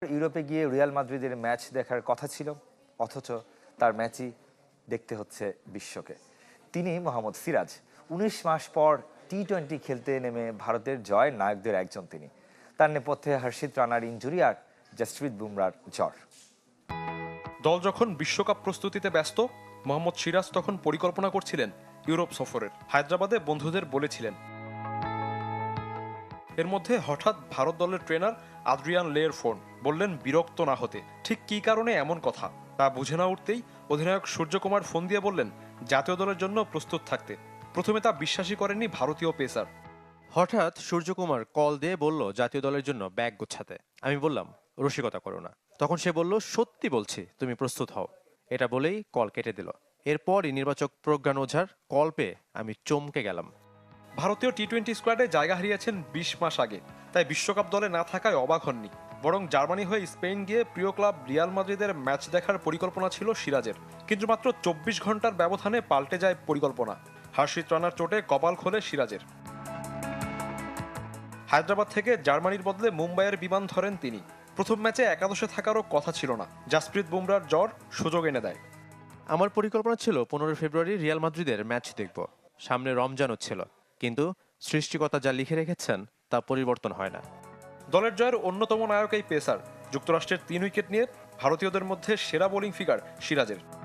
ইউরোপে গিয়ে রিয়াল মাদ্রিদের ম্যাচ দেখার কথা ছিল, অথচ তার ম্যাচই দেখতে হচ্ছে বিশ্বকে। তিনি মোহাম্মদ সিরাজ ১৯ মাস পর টি-20 খেলতে নেমে ভারতের জয় নায়কদের একজন তিনি। তার নেপথ্যে হর্ষিত রানার ইনজুরি আর জসপ্রীত বুমরার জ্বর। দল যখন বিশ্বকাপ প্রস্তুতিতে ব্যস্ত, মোহাম্মদ সিরাজ তখন পরিকল্পনা করছিলেন ইউরোপ সফরের। হায়দ্রাবাদে বন্ধুদের বলেছিলেন। এর মধ্যে হঠাৎ ভারত দলের ট্রেনার আদ্রিয়ান লের ফোন, বললেন বিরক্ত না হতে। ঠিক কী কারণে এমন কথা তা বুঝে না উঠতেই অধিনায়ক সূর্যকুমার ফোন দিয়ে বললেন জাতীয় দলের জন্য প্রস্তুত থাকতে। প্রথমে তা বিশ্বাসই করেননি ভারতীয় পেসার। হঠাৎ সূর্যকুমার কল দিয়ে বলল জাতীয় দলের জন্য ব্যাগ গোছাতে। আমি বললাম রসিকতা করো না। তখন সে বলল সত্যি বলছি, তুমি প্রস্তুত হও। এটা বলেই কল কেটে দিল। এরপরই নির্বাচক প্রজ্ঞান ওঝার কল পেয়ে আমি চমকে গেলাম। ভারতীয় টি-20 স্কোয়াডে জায়গা হারিয়েছেন ২০ মাস আগে, তাই বিশ্বকাপ দলে না থাকায় অবাক হননি। বরং জার্মানি হয়ে স্পেন গিয়ে প্রিয় ক্লাব রিয়াল মাদ্রিদের ম্যাচ দেখার পরিকল্পনা ছিল সিরাজের। কিন্তু মাত্র ২৪ ঘন্টার ব্যবধানে পাল্টে যায় পরিকল্পনা। হর্ষিত রানার চোটে কপাল খোলে সিরাজের। হায়দ্রাবাদ থেকে জার্মানির বদলে মুম্বাইয়ের বিমান ধরেন তিনি। প্রথম ম্যাচে একাদশে থাকারও কথা ছিল না। জসপ্রীত বুমরার জ্বর সুযোগ এনে দেয়। আমার পরিকল্পনা ছিল ১৫ ফেব্রুয়ারি রিয়াল মাদ্রিদের ম্যাচ দেখব। সামনে রমজানও ছিল, কিন্তু সৃষ্টিকর্তা যা লিখে রেখেছেন তা পরিবর্তন হয় না। দলের জয়ের অন্যতম নায়ক এই পেসার। যুক্তরাষ্ট্রের ৩ উইকেট নিয়ে ভারতীয়দের মধ্যে সেরা বোলিং ফিগার সিরাজের।